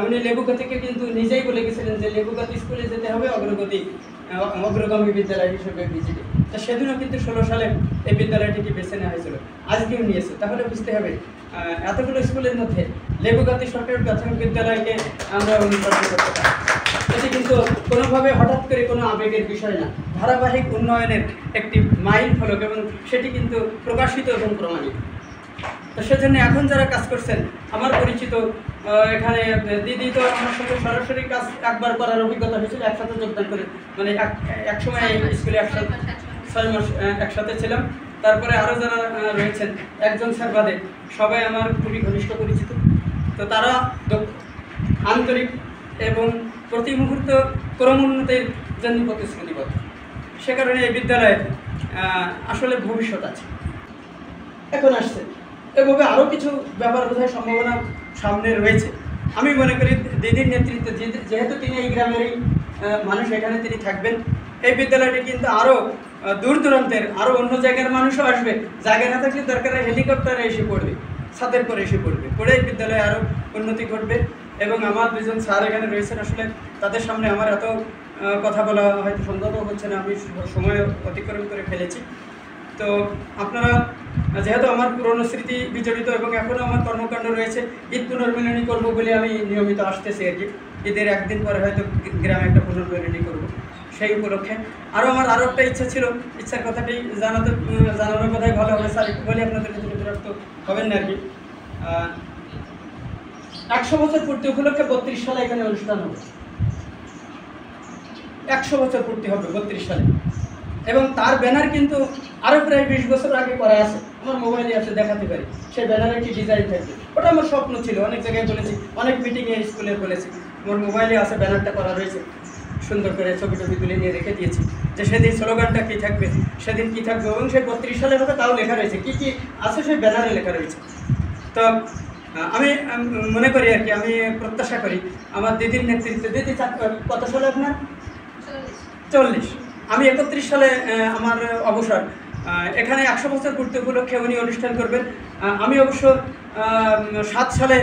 উনি লেবুগাতিকে কিন্তু নিজেই বলে গেছিলেন যে লেবুগাতি স্কুলে যেতে হবে অগ্রগামী বিদ্যালয় হিসেবে ভিজিটে। তা সেদিনও কিন্তু 16 সালে এই বিদ্যালয়টিকে বেছে নেওয়া হয়েছিল, আজকেও নিয়েছে। তাহলে বুঝতে হবে এতগুলো স্কুলের মধ্যে লেবুগাতি সরকারি প্রাথমিক বিদ্যালয়কে আমরা অনুসরণ করতে পারি। এটি কিন্তু কোনোভাবে হঠাৎ করে কোনো আবেগের বিষয় না, ধারাবাহিক উন্নয়নের একটি মাইল ফলক, এবং সেটি কিন্তু প্রকাশিত এবং প্রমাণিত। তো সেজন্য এখন যারা কাজ করছেন আমার পরিচিত এখানে দিদি, তো আমার সঙ্গে সরাসরি কাজ একবার করার অভিজ্ঞতা হয়েছিল, একসাথে যোগদান করে, মানে এক সময় স্কুলে একসাথে 6 মাস একসাথে ছিলাম। তারপরে আরও যারা রয়েছেন একজন স্যার বাদে সবাই আমার খুবই ঘনিষ্ঠ পরিচিত। তো তারা আন্তরিক এবং প্রতি মুহূর্ত ক্রমোন্নতির জন্য প্রতিশ্রুতিবদ্ধ। সে কারণে এই বিদ্যালয়ে আসলে ভবিষ্যৎ আছে, এখন আসছে। এভাবে আরও কিছু ব্যাপার বোধহয় সম্ভাবনা সামনে রয়েছে। আমি মনে করি দিদির নেতৃত্বে, যেহেতু তিনি এই গ্রামেরই মানুষ, এখানে তিনি থাকবেন, এই বিদ্যালয়টি কিন্তু আরও দূর দূরান্তের আরও অন্য জায়গার মানুষও আসবে। জায়গা না থাকলে দরকার হেলিকপ্টারে এসে পড়বে, ছাদের পরে এসে পড়বে, পড়ে এই বিদ্যালয়ে আরও উন্নতি ঘটবে। এবং আমার দুজন স্যার এখানে রয়েছেন, আসলে তাদের সামনে আমার এত কথা বলা হয়তো সম্ভব হচ্ছে না, আমি সময় অতিক্রম করে ফেলেছি। তো আপনারা, যেহেতু আমার পুরনো স্মৃতি বিজড়িত এবং এখনও আমার কর্মকাণ্ড রয়েছে, ঈদ পুনর্মিলনী করবো বলে আমি নিয়মিত আসতেছি আর কি। ঈদের একদিন পরে হয়তো গ্রামে একটা পুনর্মিলনী করবো, সেই উপলক্ষে আরও একটা ইচ্ছা ছিল। ইচ্ছার কথাটি জানানোর কথাই ভালো হবে স্যার, একটু বলি আপনাদের কাছে বিরক্ত হবেন না আর কি। 100 বছর পূর্তি উপলক্ষে 32 সালে এখানে অনুষ্ঠান হবে। 100 বছর পূর্তি হবে 32 সালে, এবং তার ব্যানার কিন্তু আরও প্রায় 20 বছর আগে করা আছে, আমার মোবাইলে আছে, দেখাতে পারি। সেই ব্যানারে একটি ডিজাইন থাকবে, ওটা আমার স্বপ্ন ছিল, অনেক জায়গায় বলেছি, অনেক মিটিংয়ে স্কুলে বলেছি। আমার মোবাইলে আছে, ব্যানারটা করা রয়েছে, সুন্দর করে ছবি তুলে নিয়ে রেখে দিয়েছি যে সেদিন স্লোগানটা কী থাকবে, সেদিন কী থাকবে, এবং সেই 32 সালের হবে তাও লেখা রয়েছে, কী কী আছে সেই ব্যানারে লেখা রয়েছে। তো আমি মনে করি আর কি, আমি প্রত্যাশা করি আমার দিদির নেতৃত্বে, দিদি কত সালে আপনার? 40। আমি 31 সালে আমার অবসর। এখানে 100 বছর পূর্তি উপলক্ষে উনি অনুষ্ঠান করবেন। আমি অবশ্য 7 সালে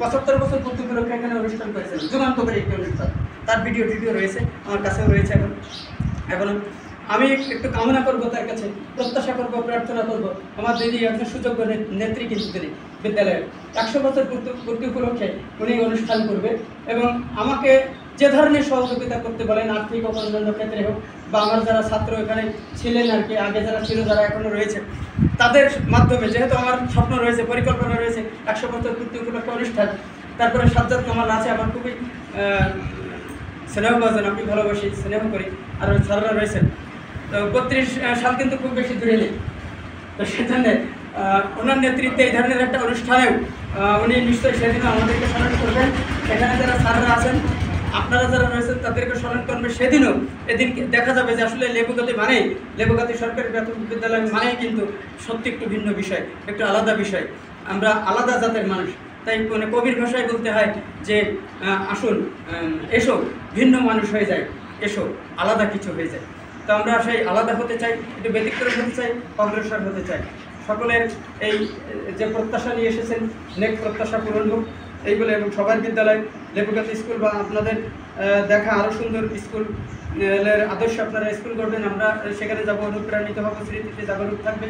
75 বছর পূর্তি উপলক্ষে এখানে অনুষ্ঠান করেছিলাম, যুগান্তকারী একটি অনুষ্ঠান, তার ভিডিও রয়েছে, আমার কাছেও রয়েছে। এখনও আমি একটু কামনা করব তার কাছে, প্রত্যাশা করব, প্রার্থনা করব, আমার দিদি একজন সুযোগ্য নেত্রী কিন্তু তিনি বিদ্যালয়ের। 100 বছর পূর্তি উপলক্ষে উনি অনুষ্ঠান করবে, এবং আমাকে যে ধরনের সহযোগিতা করতে বলেন, আর্থিক ও অন্যান্য ক্ষেত্রে হোক, বা আমার যারা ছাত্র এখানে ছিলেন আর কি, আগে যারা ছিল, যারা এখনও রয়েছে, তাদের মাধ্যমে, যেহেতু আমার স্বপ্ন রয়েছে, পরিকল্পনা রয়েছে 100 বছর পূর্তি উপলক্ষে অনুষ্ঠান। তারপরে সাজ্জাদ কামাল আছে, আমার খুবই স্নেহভাজন, আমি ভালোবাসি, স্নেহ করি, আর স্যাররা রয়েছেন। তো 32 সাল কিন্তু খুব বেশি দূরে নেই। তো সেখানে ওনার নেতৃত্বে এই ধরনের একটা অনুষ্ঠানেও উনি নিশ্চয়ই সেদিন আমাদেরকে স্মরণ করবেন। এখানে যারা স্যাররা আছেন, আপনারা যারা রয়েছেন, তাদেরকে স্মরণ করবে সেদিনও। এদিন দেখা যাবে যে আসলে লেবুগাতি সরকারি প্রাথমিক বিদ্যালয় মানেই কিন্তু সত্যি একটু ভিন্ন বিষয়, একটু আলাদা বিষয়। আমরা আলাদা জাতের মানুষ, তাই মানে কবির ভাষায় বলতে হয় যে আসুন, এসো, ভিন্ন মানুষ হয়ে যায়, এসো, আলাদা কিছু হয়ে যায়। তো আমরা সেই আলাদা হতে চাই, একটু ব্যতিক্রম হতে চাই, অগ্রসর হতে চাই। সকলের এই যে প্রত্যাশা নিয়ে এসেছেন, নেক প্রত্যাশা পূরণ হোক এইগুলো, এবং সবার বিদ্যালয়, লেবুগাতি স্কুল বা আপনাদের দেখা আরও সুন্দর স্কুলের আদর্শ আপনারা স্কুল করবেন, আমরা সেখানে যাব, অনুপ্রাণিত হব, স্মৃতিতে জাগরুক থাকবে।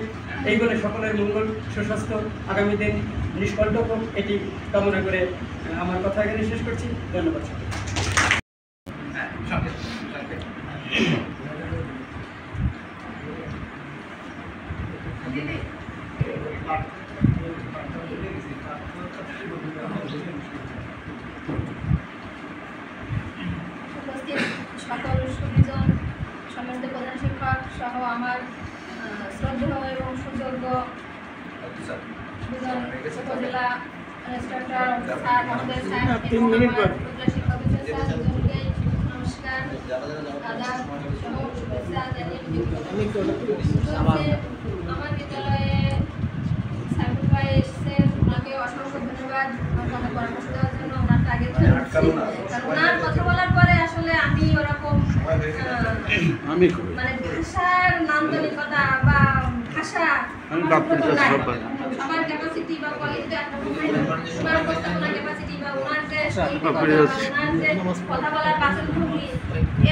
এইগুলো সকলের মঙ্গল, সুস্বাস্থ্য, আগামী দিন নিষ্কণ্টক হোক, এটি কামনা করে আমার কথা এখানে শেষ করছি। ধন্যবাদ। সকল সুবিজন, সম্মানিত প্রধান শিক্ষক সহ আমার শ্রদ্ধেয় এবং সুযোগ্য উপজেলা ইন্সট্রাক্টর স্যার, মহোদয় স্যার, শিক্ষক দুজনকে নমস্কার, আদাব সহ শুভেচ্ছা জানিয়ে আমার বিদ্যালয়ে পারছি। ওনার কথা বলার পরে আসলে আমি ওরকম মানে ভাষার নান্দনিকতা বা ভাষা সবার ক্যাপাসিটি বা কোয়ালিটি ওনার উপস্থাপনা ক্যাপাসিটি বা ওনার যে ওনার যে কথা বলার বাচনভঙ্গি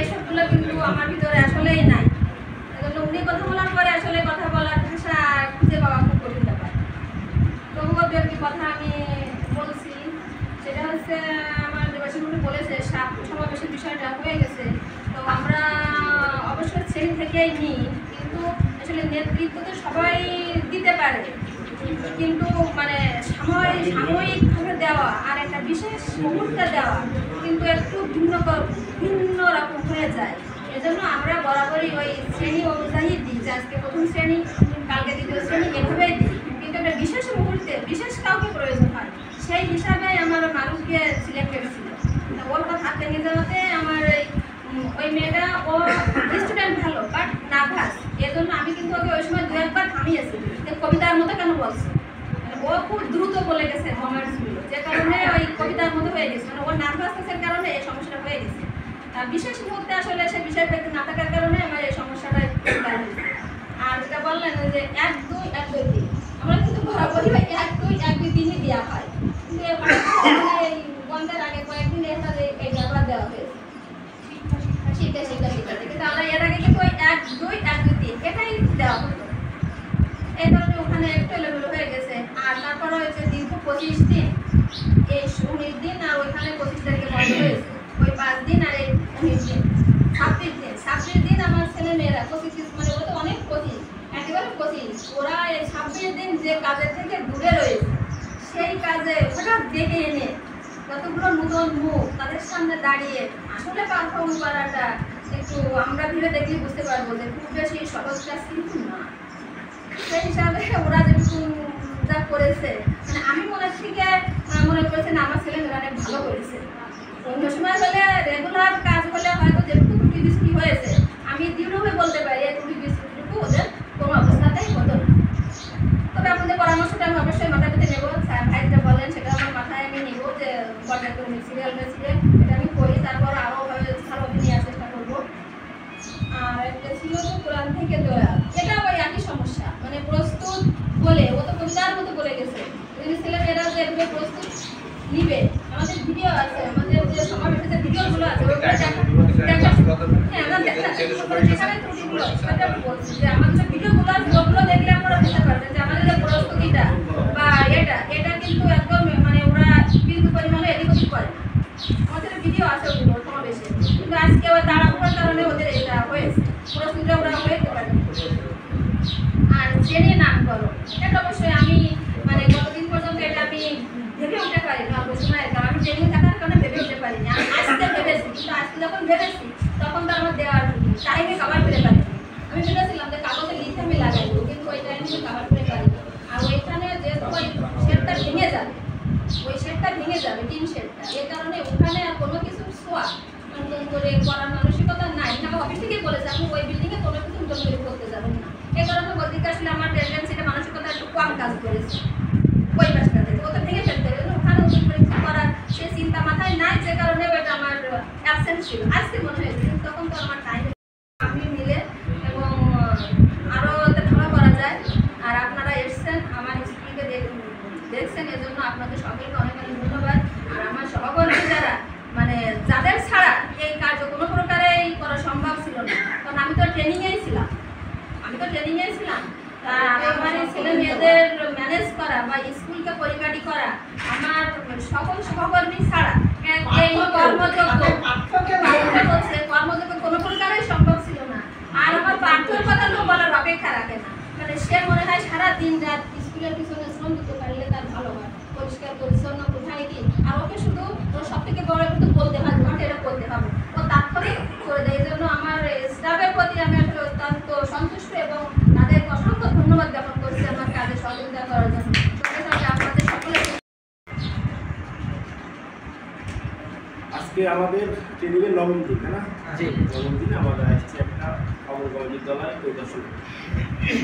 এসবগুলো কিন্তু আমার ভিতরে আসলেই নাই। এজন্য উনি কথা বলার পরে আসলে কথা বলার ভাষা খুঁজে পাওয়া খুব কঠিন ব্যাপার। তবুও দু একটি কথা আমি বলছি, সেটা হচ্ছে আমার দেবাশী উনি বলেছে সমাবেশের বিষয়টা হয়ে গেছে। তো আমরা অবশ্যই শ্রেণী থেকেই নিই, কিন্তু আসলে নেতৃত্ব তো সবাই দিতে পারে, কিন্তু মানে সাময়িকভাবে দেওয়া আর একটা বিশেষ মুহূর্তে দেওয়া কিন্তু একটু ভিন্ন রকম হয়ে যায়। এজন্য আমরা বরাবরই ওই শ্রেণী অনুযায়ী দিই, যে আজকে প্রথম শ্রেণী, কালকে দ্বিতীয় শ্রেণী, এভাবেই দিই। কিন্তু একটা বিশেষ মুহূর্তে বিশেষ কাউকে প্রয়োজন হয়, সেই হিসাবে আমার মারুফকে সিলেক্টেড ছিল। ওর কথা হাতে নিয়ে যাওয়াতে আমার ওই মেয়েটা, ও স্টুডেন্ট ভালো বাট নার্ভাস, এজন্য আমি কিন্তু ওকে ওই সময় 2-1 বার থামিয়েছি যে কবিতার মতো কেন বলছো। ও খুব দ্রুত বলে গেছে কমেন্টসগুলো, যে কারণে ওই কবিতার মতো হয়ে গেছে, মানে ওর নার্ভাসনেসের কারণে এই সমস্যাটা হয়ে গেছে। বিশেষ মুহূর্তে আসলে সে বিষয় ব্যক্তি না থাকার কারণে আমার এই সমস্যাটা হয়েছে। আর যেটা বললেন ওই যে 1-2-1-2-3, আমরা কিন্তু বরাবরই 1-2-1-2-3ই দেওয়া হয়, কিন্তু এই বন্ধের আগে কয়েকদিন এই ব্যাপার দেওয়া হয়েছে শিক্ষা কিন্তু আমরা এর আগে কিন্তু ওই 1-2-1-2-3 এটাই দেওয়া হতো। এই কারণে ওখানে একটু এলোমেলো হয়ে গেছে। আর তারপরে হয়েছে দীর্ঘ 25 দিন, এই 19 দিন আর ওইখানে 25 তারিখে বন্ধ হয়েছে, ওই 5 দিন আর এই 19 দিন 26 দিন আমার ছেলে মেয়েরা 25 মানে ওরা তো অনেক 25 একেবারে 25, ওরা এই 26 দিন যে কাজের থেকে দূরে রয়েছে সেই কাজে হঠাৎ ডেকে এনে কতগুলো নতুন মুখ তাদের সামনে দাঁড়িয়ে আসলে পারফর্ম করাটা একটু আমরা ভেবে দেখলে বুঝতে পারবো যে খুব বেশি সহজ কাজ কিন্তু না। সেই হিসাবে ওরা যেটুকু যা করেছে, মানে আমি মনে থেকে মনে করেছি না আমার ছেলে মেয়েরা অনেক ভালো করেছে। অন্য সময় হলে রেগুলার কাজ হলে হয়তো যেটুকু ত্রুটি বিস্তুটি হয়েছে আমি দৃঢ়ভাবে বলতে পারি এই ত্রুটি বিস্তুটিটুকু ওদের কোনো অবস্থাতেই হতো না। তবে আপনাদের পরামর্শটা আমি অবশ্যই মাথায় পেতে নেবো, ভাই যেটা বললেন সেটা আমার মাথায় আমি নেবো, যে পর্যায়ক্রমিক সিরিয়াল এটা আমি করি, তারপর আরও ভালো নিয়ে চেষ্টা করবো। আর একটা ছিল যে কোরআন থেকে দোয়া, এটা আবার একই সমস্যা, মানে প্রস্তুত বলে ও তো কবিতার মতো বলে গেছে, ছেলে মেয়েরা যে এভাবে প্রস্তুত নিবে, আমাদের ভিডিও আছে, আমাদের যে সমাবেশের যে ভিডিওগুলো আছে আমাদের ভিডিওগুলো দেখলে আপনারা বুঝতে পারবেন যে আমাদের যে প্রস্তুতিটা বা এটা কিন্তু একদম মানে ওরা বিন্দু পরিমাণে এদিক ওদিক করে না। আমাদের ভিডিও আছে ওগুলো সমাবেশে, কিন্তু আজকে ওই তাড়াহুড়োর কারণে ওদের এটা হয়েছে, প্রস্তুতিটা ওরা হয়েতে পারে। আর শ্রেণী নামকরণ এটা অবশ্যই আমি মানে কতদিন পর্যন্ত এটা আমি ভেবে উঠতে পারি না, ওই সময় আমি ট্রেনিং থাকার কারণে ভেবে উঠতে পারি না। আজকে ভেবেছি, কিন্তু আজকে যখন ভেবেছি তখন তো আমার দেওয়ার টাইমে খাবার পেতে পারি। আমি ভেবেছিলাম যে কাগজে লিখে আমি লাগাইবো, কিন্তু ওই টাইমে খাবার পেতে পারি। আর ওইখানে যে ওই শেডটা ভেঙে যাবে, ওই শেডটা ভেঙে যাবে, টিন শেডটা, এই কারণে ওখানে আর কোনো কিছু ছোঁয়া নতুন করে করার মানসিকতা নাই। আমার অফিস থেকেই বলেছে আমি ওই বিল্ডিংয়ে কোনো কিছু নতুন করে করতে যাবেন না। এই কারণে ওদিকে আসলে আমার টেন্ডেন্সিটা মানসিকতা একটু কম কাজ করেছে ওই পাশটাতে, ও তো ভেঙে ফেলতে হবে, ওখানে নতুন করে কিছু করার সে চিন্তা মাথায় নাই, যে কারণে ওইটা আমার অ্যাবসেন্ট ছিল। আজকে মনে হয়েছে, কিন্তু তখন তো আমার টাইম আমি মিলে এবং আরও ভালো করা যায়। আর আপনারা এসছেন আমার স্কুলকে দেখছেন, এজন্য আপনাদের সকলকে অনেক অনেক ধন্যবাদ। আর আমার সহকর্মী যারা মানে যাদের ছাড়া এই কার্য কোনো প্রকারেই করা সম্ভব ছিল না, কারণ আমি তো ট্রেনিংয়েই ছিলাম। আমার এই ছেলে মেয়েদের ম্যানেজ করা বা স্কুলকে পরিপাটি করা আমার সকল সহকর্মী ছাড়া এই কর্মযোগ্য কোনো প্রকারেই সম্ভব ছিল না। আর আমার পাঠ্যর কথা তো বলার অপেক্ষা রাখে না, মানে সে মনে হয় সারা দিন রাত স্কুলের পিছনে শ্রম দিতে পারলে তার ভালো হয়, পরিষ্কার পরিচ্ছন্ন কোথায় কি। আর ওকে শুধু ওর সব থেকে বড় কিন্তু বলতে হয় তোমাকে এটা করতে হবে, ও তাৎক্ষণিক করে দেয়। এই জন্য আমার স্টাফের প্রতি আমি আসলে অত্যন্ত সন্তুষ্ট এবং তাদের অসংখ্য ধন্যবাদ জ্ঞাপন করছি আমার কাজে সহযোগিতা করার জন্য। আপনাদের সকলে আজকে আমাদের ট্রেনিংয়ের নবম দিন, না নবম দিনে আমরা আসছি একটা অমরগাঁও বিদ্যালয় পরিদর্শনে।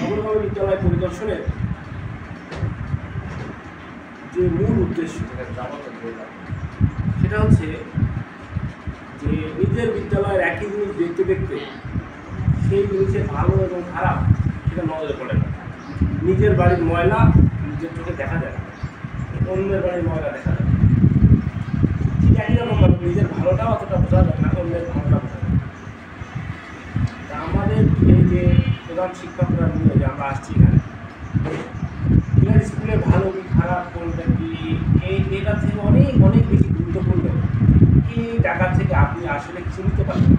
অমরগাঁও বিদ্যালয় পরিদর্শনের যে মূল উদ্দেশ্য সেটা হচ্ছে যে নিজের বিদ্যালয়ের একই জিনিস দেখতে দেখতে সেই জিনিসের ভালো এবং খারাপ সেটা নজরে পড়ে না। নিজের বাড়ির ময়লা নিজের চোখে দেখা যায়, অন্যের বাড়ির ময়লা দেখা যায়। ঠিক একই রকমভাবে নিজের ভালোটাও অতটা বোঝা যায় না, অন্যের ভালোটা বোঝা যায়। তা আমাদের এই যে প্রধান শিক্ষকরা নিয়ে যে আমরা আসছি এখানে, স্কুলে ভালো কি খারাপ কোনটা কি এটা থেকে অনেক অনেক বেশি গুরুত্বপূর্ণ এই টাকা থেকে আপনি আসলে কিছু নিতে পারবেন,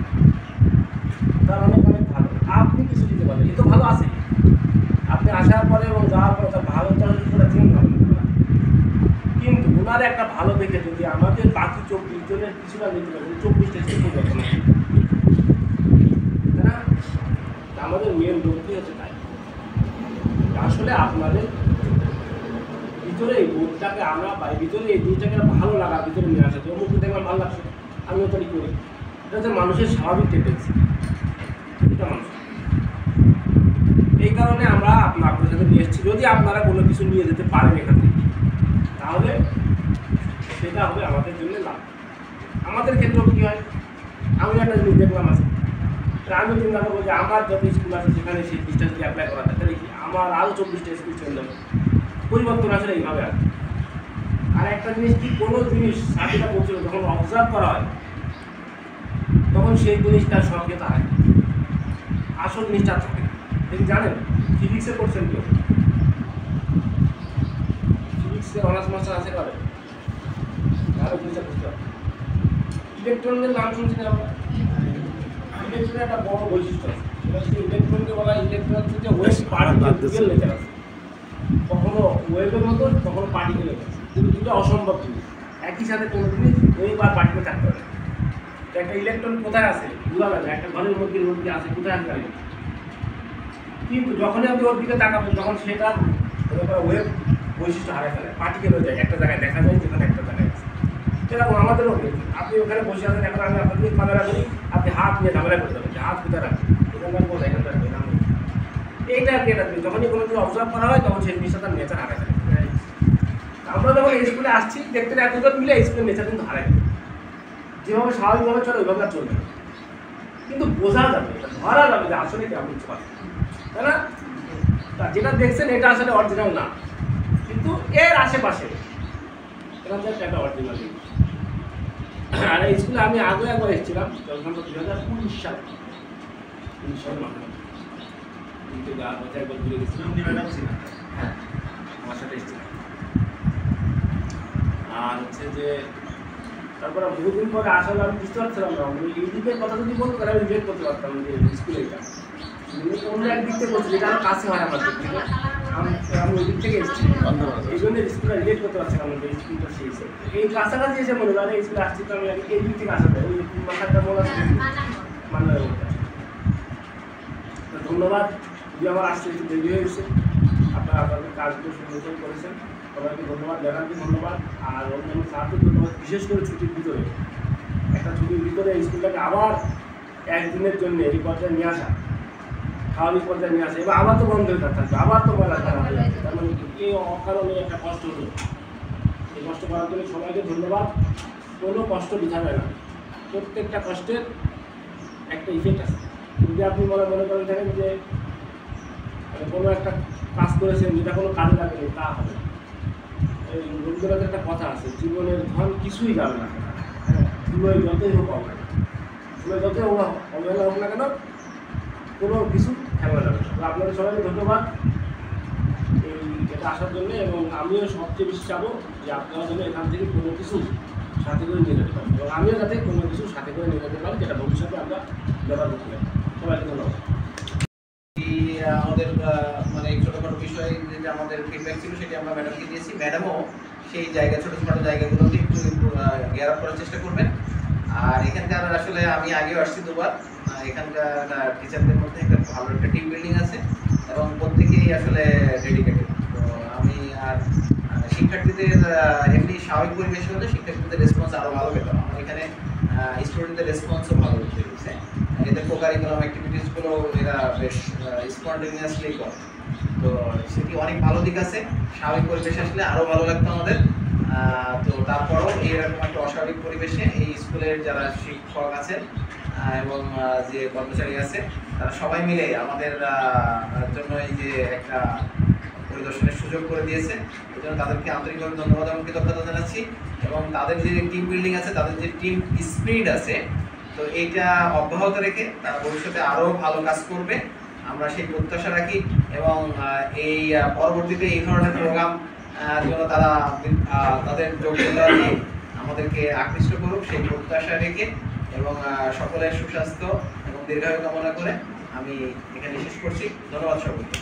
তার অনেক অনেক ভালো আপনি কিছু দিতে পারবেন। এ তো ভালো আছে, আপনি আসার পরে এবং যাওয়ার পরে তার ভালো তারা চেঞ্জ হবে, কিন্তু ওনার একটা ভালো দেখে যদি আমাদের বাকি 24 জনের কিছুটা নিতে পারে, 24টা স্টেপ পরিবর্তন হবে, তাই না? আমাদের মেন লক্ষ্য হচ্ছে তাই আসলে আপনাদের ভিতরে এই বোধটাকে আমরা পাই, ভিতরে এই জিনিসটাকে ভালো লাগার ভিতরে নিয়ে আসে। অমুক দেখলাম ভালো লাগছে, আমিও তাই করি। এটা হচ্ছে মানুষের স্বাভাবিক টেন্ডেন্সি, এটা মানুষ। এই কারণে আমরা আপনাদের সাথে নিয়ে এসেছি। যদি আপনারা কোনো কিছু নিয়ে যেতে পারেন এখান থেকে, তাহলে সেটা হবে আমাদের জন্য লাভ। আমাদের ক্ষেত্রেও কী হয়, আমি একটা জিনিস দেখলাম আছে, আমি চিন্তা করবো যে আমার যত স্কুল আছে সেখানে সেই জিনিসটা যদি অ্যাপ্লাই করা যায়, তাহলে কি আমার আরও 24টা স্কুল চেঞ্জ হবে। পরিবর্তন আসলে এইভাবে আসে। আর একটা জিনিস কি, কোনো জিনিস সাথীটা বলছিল যখন অবজার্ভ করা হয় তখন সেই জিনিসটার সংকেত হয়, আসল জিনিসটা থাকে। দেখি জানেন ফিজিক্সে করছেন কেউ? ফিজিক্সে অনার্স মাস্টার আছে করে আরও জিনিসটা বুঝতে হবে। ইলেকট্রনের নাম শুনছি না আমরা? ইলেকট্রনের একটা বড় বৈশিষ্ট্য আছে, সেটা হচ্ছে ইলেকট্রনকে বলা ইলেকট্রন থেকে ওয়েভ পার্টিকেল নেচার আছে। কখনো ওয়েভের মতন, কখনো পার্টিকেল আছে, কিন্তু দুটো অসম্ভব জিনিস। একই সাথে কোনো জিনিস ওয়েভ আর পার্টিকেল থাকতে পারে। তো একটা ইলেকট্রন কোথায় আছে বোঝা যাবে, একটা ঘরের মধ্যে আছে, কোথায় আছে জানি, কিন্তু যখনই আপনি ওর দিকে তাকাবেন তখন সেটার ওয়েভ বৈশিষ্ট্য হারায় ফেলে, পার্টিকেল হয়ে যায়, একটা জায়গায় দেখা যায় যেখানে একটা জায়গায় আছে। সেরকম আমাদেরও আপনি ওখানে বসে আছেন, এখন আমি আপনাদের ক্যামেরা করি, আপনি হাত নিয়ে ঝামেলা করতে পারেন যে হাত কোথায় রাখবেন, এখানকার কোথায় এখানকার এইটা আর কি। এটা যখনই কোনো কিছু অবজার্ভ করা হয় তখন সেই জিনিসটা তার নেচার হারায় ফেলে। আমরা যখন এই স্কুলে আসছি দেখতে এতজন মিলে স্কুলের নেচার কিন্তু হারায় ফেলে, যেভাবে স্বাভাবিকভাবে চলে ওইভাবে আর চলবে না, কিন্তু বোঝা যাবে, ধরা যাবে যে আসলে কেমন কিছু আছে, তাই না? যেটা দেখছেন এটা আসলে অরিজিনাল না, কিন্তু এর আশেপাশে এটা হচ্ছে একটা অরিজিনাল। আর এই স্কুলে আমি আগে একবার এসেছিলাম, তখন 2019 সালে, 19 সালের মাথায় কিন্তু একবার ঘুরে গেছিলাম, হ্যাঁ আমার সাথে এসেছিলাম। আর হচ্ছে যে তারপরে বহুদিন পরে আসলে আমি বুঝতে পারছিলাম না, এই দিকের কথা যদি বলতো তাহলে আমি রিলেট করতে পারতাম যে স্কুলে এটা অন্য একদিক থেকে বলছি, যেটা আমার কাছে হয় আমার দিক থেকে, আমি ওই দিক থেকে এসেছি, এই জন্য স্কুলে রিলেট করতে পারছিলাম যে স্কুলটা সেই এই কাছাকাছি এসে মনে হয় এই স্কুলে আসছি, তো আমি এই দিক থেকে আসা যায়, ওই মাথাটা মনে আছে মানলাম। ধন্যবাদ, যদি আমার আসতে একটু দেরি হয়ে গেছে, আপনারা আপনাদের কাজগুলো সুন্দর করেছেন, সবাইকে ধন্যবাদ জানাচ্ছি, ধন্যবাদ। আর অন্যান্য স্যারদের ধন্যবাদ, বিশেষ করে ছুটির ভিতরে, একটা ছুটির ভিতরে স্কুলটাকে আবার একদিনের জন্য এই পর্যায়ে নিয়ে আসা, স্বাভাবিক পর্যায়ে নিয়ে আসা, এবার আবার তো বন্ধ হয়ে থাকবে, আবার তো বলা তার মানে এই অকারণে একটা কষ্ট হলো। এই কষ্ট করার জন্য সবাইকে ধন্যবাদ। কোনো কষ্ট বৃথা যায় না, প্রত্যেকটা কষ্টের একটা ইফেক্ট আছে। যদি আপনি মনে করেন থাকেন যে কোনো একটা কাজ করেছেন যেটা কোনো কাজে লাগেনি, তা হবে। এই রবীন্দ্রনাথের একটা কথা আছে, জীবনের ধন কিছুই যাবে না, হ্যাঁ জীবনে যতই হোক হবে না, জীবনে যতই অবহেলা হোক না কেন কোনো কিছু খেলা যাবে না। আপনাদের সবাইকে ধন্যবাদ এই এটা আসার জন্য, এবং আমিও সবচেয়ে বেশি চাবো যে আপনারা যেন এখান থেকে কোনো কিছু সাথে করে নিয়ে যেতে পারেন, এবং আমিও যাতে কোনো কিছু সাথে করে নিয়ে যেতে পারি, যেটা ভবিষ্যতে আমরা ব্যবহার করতে পারি। সবাইকে ধন্যবাদ। আমাদের মানে ছোটখাটো বিষয় যেটা আমাদের ফিডব্যাক ছিল সেটি আমরা ম্যাডামকে দিয়েছি, ম্যাডামও সেই জায়গা ছোটখাটো জায়গাগুলোতে একটু গেয়ার আপ করার চেষ্টা করবেন। আর এখানকার আসলে আমি আগেও আসছি দুবার, এখানকার টিচারদের মধ্যে একটা ভালো একটা টিম বিল্ডিং আছে এবং প্রত্যেকেই আসলে ডেডিকেটেড। তো আমি আর শিক্ষার্থীদের এমনি স্বাভাবিক পরিবেশ হলে শিক্ষার্থীদের রেসপন্স আরও ভালো পেতাম। আমার এখানে স্টুডেন্টদের রেসপন্সও ভালো হচ্ছে, এদের কোকারিকুলাম অ্যাক্টিভিটিসগুলো এরা বেশ স্পন্টেনিয়াসলি করে, তো সেটি অনেক ভালো দিক আছে। স্বাভাবিক পরিবেশ আসলে আরও ভালো লাগতো আমাদের। তো তারপরেও এরকম একটা অস্বাভাবিক পরিবেশে এই স্কুলের যারা শিক্ষক আছেন এবং যে কর্মচারী আছে তারা সবাই মিলে আমাদের জন্য এই যে একটা পরিদর্শনের সুযোগ করে দিয়েছে, এই জন্য তাদেরকে আন্তরিকভাবে ধন্যবাদ এবং কৃতজ্ঞতা জানাচ্ছি। এবং তাদের যে টিম বিল্ডিং আছে, তাদের যে টিম স্পিরিট আছে, তো এইটা অব্যাহত রেখে তারা ভবিষ্যতে আরও ভালো কাজ করবে, আমরা সেই প্রত্যাশা রাখি। এবং এই পরবর্তীতে এই ধরনের প্রোগ্রাম জন্য তারা তাদের যোগ্যতা দিয়ে আমাদেরকে আকৃষ্ট করুক সেই প্রত্যাশা রেখে এবং সকলের সুস্বাস্থ্য এবং দীর্ঘায়ু কামনা করে আমি এখানে শেষ করছি। ধন্যবাদ সকলকে।